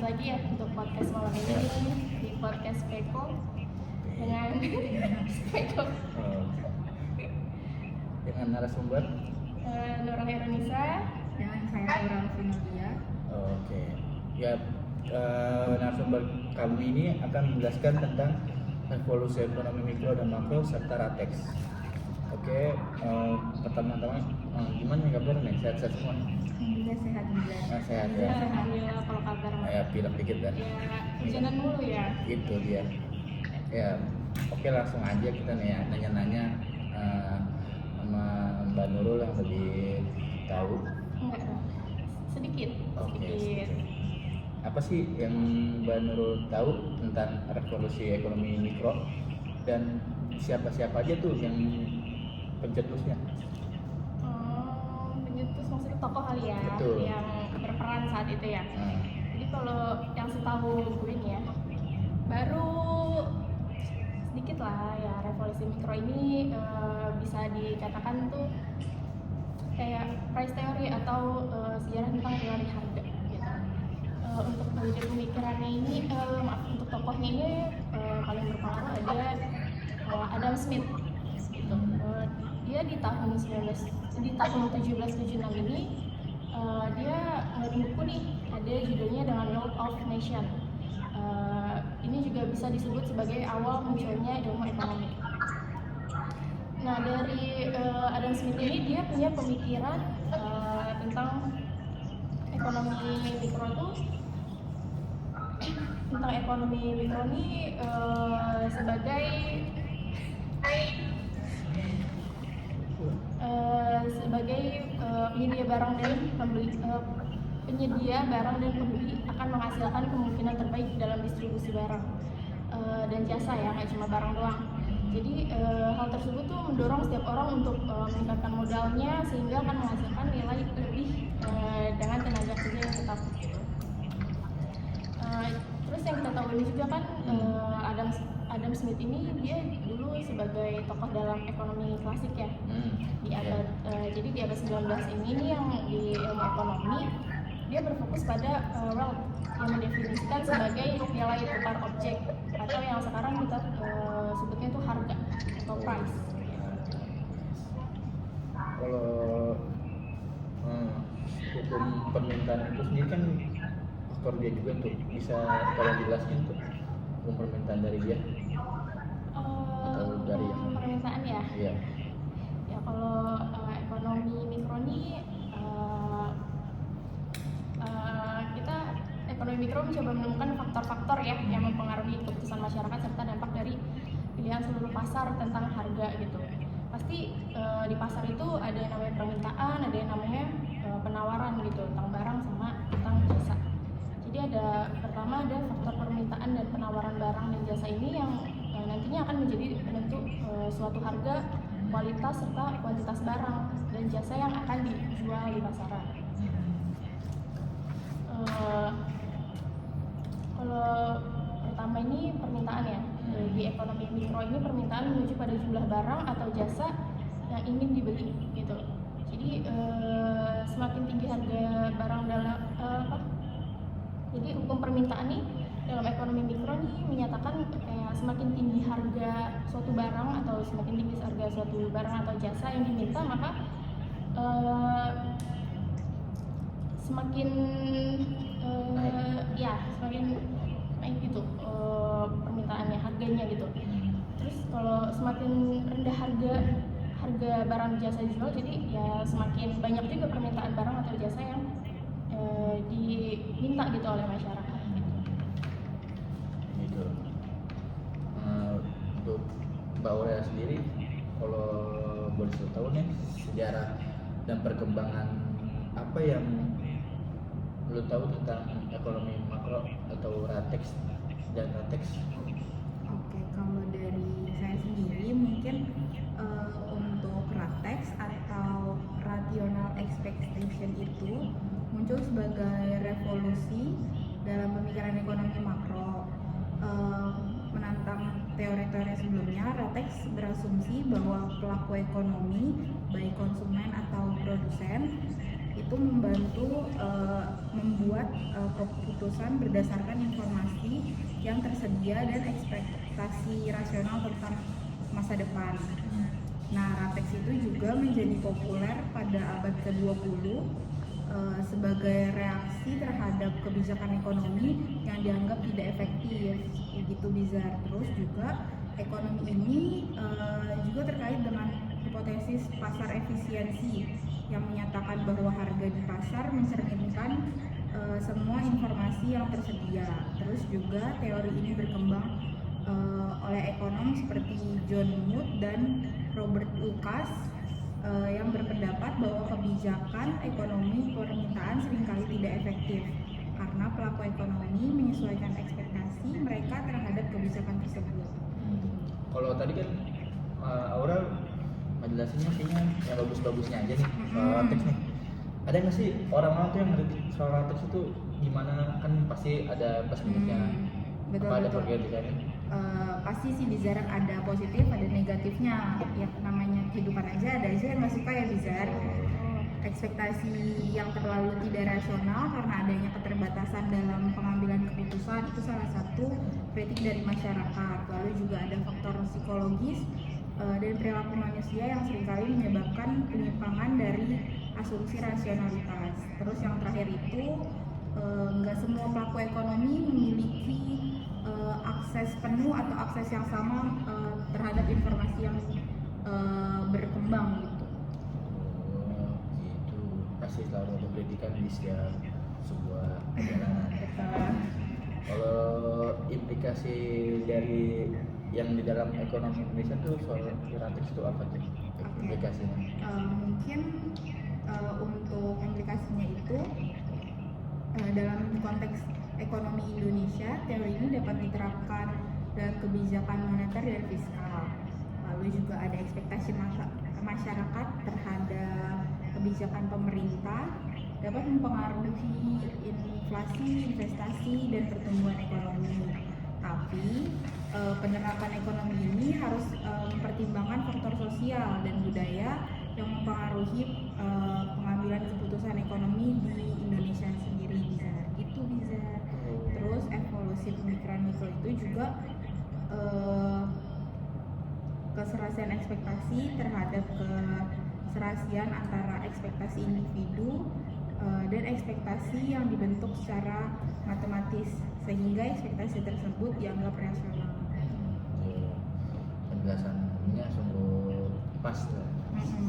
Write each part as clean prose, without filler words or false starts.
lagi ya untuk podcast malam ini di podcast Peko dengan Peko dengan narasumber Nurul Heronisa Dan saya Aura Alvinolia. Oke. Ya, narasumber kami ini akan menjelaskan tentang revolusi ekonomi mikro dan makro serta RATEX. Oke, pertama-tama gimana nih kabar nih? Sehat-sehat semua? Alhamdulillah sehat juga. Sehat ya, ya. alhamdulillah kalau kabar Ya, pilek dikit kan? ya hujanan mulu ya. Itu dia. Ya, oke langsung aja kita nih ya, nanya-nanya sama Mbak Nurul yang lebih tahu. Enggak, sedikit. Apa sih yang Mbak Nurul tahu tentang revolusi ekonomi mikro dan siapa-siapa aja tuh yang pencetusnya? Penyetus maksudnya tokoh kali ya. Betul. Yang berperan saat itu ya. Jadi kalau yang setahu gue nih ya, baru sedikit lah ya, revolusi mikro ini bisa dikatakan tuh kayak price theory atau sejarah tentang teori harga gitu. Untuk ide pemikirannya ini, untuk tokohnya ini paling berpengaruh ada Adam Smith gitu. Dia di tahun 1776 ini dia ngeluarin buku nih, ada judulnya dengan Wealth of Nation. Ini juga bisa disebut sebagai awal munculnya ilmu ekonomi. Nah, dari Adam Smith ini dia punya pemikiran tentang ekonomi mikro tuh, tentang ekonomi mikro ini sebagai penyedia barang dan pembeli, penyedia barang dan pembeli akan menghasilkan kemungkinan terbaik dalam distribusi barang dan jasa ya, nggak cuma barang doang. Jadi hal tersebut tuh mendorong setiap orang untuk meningkatkan modalnya sehingga akan menghasilkan nilai lebih dengan tenaga kerja yang tetap. Terus yang kita tahu ini juga kan Adam Smith ini dia dulu sebagai tokoh dalam ekonomi klasik ya. Di abad jadi di abad 19 ini nih yang di ilmu ekonomi dia berfokus pada wealth yang mendefinisikan sebagai nilai tukar objek atau yang sekarang kita sebutnya itu harga atau price. Kalau hukum permintaan itu sendiri kan faktor dia juga tuh, bisa tolong jelasin tuh hukum permintaan dari dia atau dari yang permintaan ya? Iya. Ya kalau ekonomi mikro ini kita ekonomi mikro mencoba menemukan faktor-faktor ya yang mempengaruhi keputusan masyarakat serta dampak dari pilihan seluruh pasar tentang harga gitu. Pasti di pasar itu ada yang namanya permintaan, ada yang namanya penawaran gitu tentang barang sama tentang jasa. Jadi pertama ada faktor permintaan dan penawaran barang dan jasa ini yang nantinya akan menjadi penentu suatu harga, kualitas serta kuantitas barang dan jasa yang akan dijual di pasaran. Kalau pertama ini permintaan ya, di ekonomi mikro ini permintaan menuju pada jumlah barang atau jasa yang ingin dibeli gitu. Jadi semakin tinggi harga barang dalam jadi hukum permintaan nih dalam ekonomi mikro nih menyatakan kayak semakin tinggi harga suatu barang atau semakin tinggi harga suatu barang atau jasa yang diminta, maka semakin semakin naik gitu permintaannya, harganya gitu. Terus kalau semakin rendah harga barang jasa dijual, jadi ya semakin banyak juga permintaan barang atau jasa yang diminta gitu oleh masyarakat gitu. Untuk Mbak Aurea sendiri, kalau boleh tahu nih sejarah dan perkembangan apa yang lu tahu tentang ekonomi makro atau RATEX dan RATEX? Oke, kalau dari saya sendiri mungkin untuk RATEX atau Rational Expectation itu muncul sebagai revolusi dalam pemikiran ekonomi makro. Menantang teori-teori sebelumnya, RATEX berasumsi bahwa pelaku ekonomi, baik konsumen atau produsen, itu membantu membuat keputusan berdasarkan informasi yang tersedia dan ekspektasi rasional tentang masa depan. Nah, RATEX itu juga menjadi populer pada abad ke-20 sebagai reaksi terhadap kebijakan ekonomi yang dianggap tidak efektif, begitu Bizar. Terus juga ekonomi ini juga terkait dengan hipotesis pasar efisiensi yang menyatakan bahwa harga di pasar mencerminkan semua informasi yang tersedia. Terus juga teori ini berkembang oleh ekonom seperti John Mood dan Robert Lucas yang berpendapat bahwa kebijakan ekonomi permintaan seringkali tidak efektif karena pelaku ekonomi menyesuaikan ekspektasi mereka terhadap kebijakan tersebut. Kalau tadi kan Aura ngejelasinnya kayaknya yang bagus-bagusnya aja nih soal RATEX nih. Ada nggak sih orang-orang tuh yang ngerti soal RATEX itu gimana, kan pasti ada plus minusnya, apa ada perbedaan? Pasti sih Bizar ada positif ada negatifnya, ya namanya kehidupan aja ada aja yang nggak suka ya Bizar. Ekspektasi yang terlalu tidak rasional karena adanya keterbatasan dalam pengambilan keputusan itu salah satu kritik dari masyarakat. Lalu juga ada faktor psikologis dan perilaku manusia yang seringkali menyebabkan penyimpangan dari asumsi rasionalitas. Terus yang terakhir itu nggak semua pelaku ekonomi memiliki akses penuh atau akses yang sama terhadap informasi yang berkembang gitu. Oh, gitu. Pasti selalu ada pendidikan di setiap sebuah perjalanan. Kalau implikasi dari yang di dalam ekonomi Indonesia tuh soal RATEX itu apa tuh implikasinya? Mungkin untuk implikasinya itu dalam konteks ekonomi Indonesia, teori ini dapat diterapkan dalam kebijakan moneter dan fiskal. Lalu juga ada ekspektasi masyarakat terhadap kebijakan pemerintah dapat mempengaruhi inflasi, investasi, dan pertumbuhan ekonomi. Tapi penerapan ekonomi ini harus mempertimbangkan faktor sosial dan budaya yang mempengaruhi pengambilan keputusan ekonomi di Indonesia sendiri. Bisa. Terus evolusi pemikiran mikro itu juga keserasian ekspektasi terhadap keserasian antara ekspektasi individu dan ekspektasi yang dibentuk secara matematis sehingga ekspektasi tersebut dianggap rasional. Penjelasannya sungguh pas,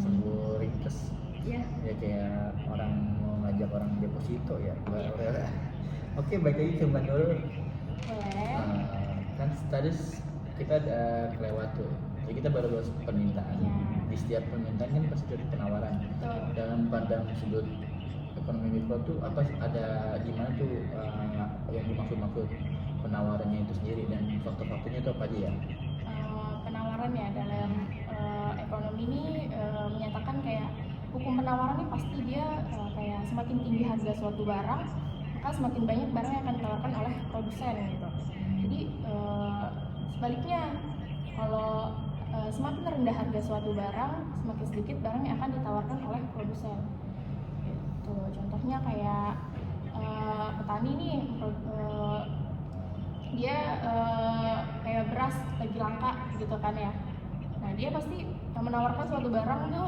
sungguh ringkes. Ya kayak orang mau ngajak orang deposito ya. Oke, balik lagi ke Mbak Nurul. Kan tadi kita ada kelewat tuh. Jadi kita baru bahas permintaan. Di setiap permintaan kan pasti ada penawaran. Dalam pandang sudut ekonomi mikro tuh apa ada gimana tuh yang dimaksud penawarannya itu sendiri dan faktor-faktornya itu apa aja ya? Penawaran ya dalam ekonomi ini menyatakan kayak hukum penawaran ini pasti dia kayak semakin tinggi harga suatu barang maka semakin banyak barang yang akan ditawarkan oleh produsen gitu. Jadi sebaliknya kalau semakin rendah harga suatu barang semakin sedikit barang yang akan ditawarkan oleh produsen. Gitu. Contohnya kayak petani nih dia kayak beras lagi langka gitu kan ya. Nah dia pasti menawarkan suatu barang tuh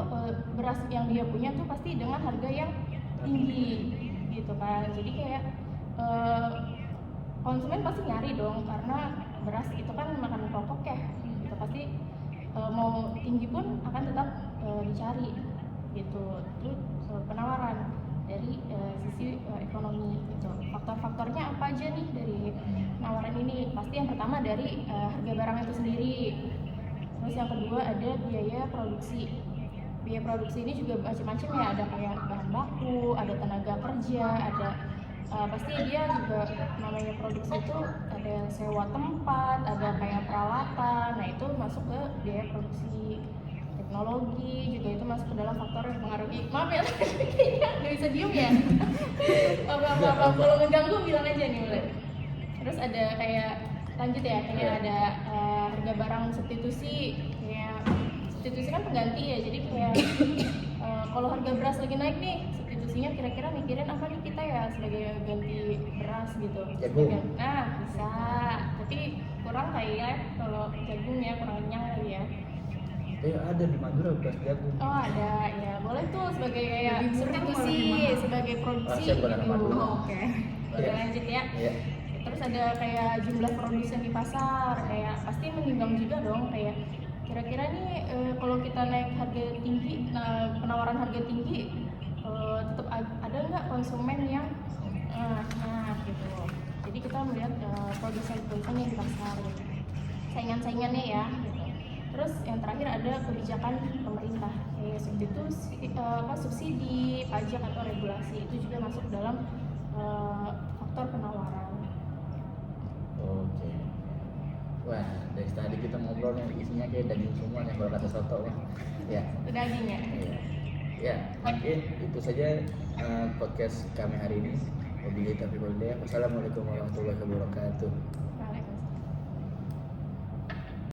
beras yang dia punya tuh pasti dengan harga yang tinggi gitu kan. Jadi kayak konsumen pasti nyari dong karena beras itu kan makanan pokok ya. Gitu pasti mau tinggi pun akan tetap dicari gitu. Itu penawaran dari sisi ekonomi gitu. Faktor-faktornya apa aja nih dari penawaran ini? Pasti yang pertama dari harga barang itu sendiri. Terus yang kedua ada biaya produksi. Biaya produksi ini juga macam-macam ya, ada kayak bahan baku, ada tenaga kerja, ada pasti dia juga namanya produksi itu ada sewa tempat, ada kayak peralatan. Nah itu masuk ke biaya produksi. Teknologi juga itu masuk ke dalam faktor yang mempengaruhi. Maaf ya, kayaknya nggak bisa diem ya. Apa kalau ngeganggu bilang aja nih mulai. Terus ada kayak lanjut ya, kayak ada harga barang substitusi. Kayak substitusi kan pengganti ya, jadi kayak kalau harga beras lagi naik nih, substitusi produksinya kira-kira mikirin apa nih kita ya sebagai ganti beras gitu. Jagung. Nah bisa, tapi kurang kayak kalau jagung ya kurang kenyang kali ya. Ada di Madura beras jagung. Oh ada, ya boleh tuh sebagai kayak Lebih murah malah substitusi, lebih mahal. sebagai produksi Siap, bukan gitu. nama dulu. Oke. Oke Iya. lanjut ya. Iya. Terus ada kayak jumlah produsen di pasar, kayak pasti menimbang juga dong kayak kira-kira nih kalau kita naik harga tinggi, penawaran harga tinggi, tetap ada nggak konsumen yang gitu. Jadi kita melihat produsen-produsen yang di pasar, gitu. Saingan-saingannya ya. Gitu. Terus yang terakhir ada kebijakan pemerintah, kayak subsidi, pajak atau regulasi itu juga masuk dalam faktor penawaran. Oke. Wah, dari tadi kita ngobrol yang isinya kayak daging semua nih kalau kata soto mah. Ya. Daging ya. Iya. Ya, mungkin itu saja podcast kami hari ini. Wabillahi taufiq wal hidayah. Wassalamualaikum warahmatullahi wabarakatuh.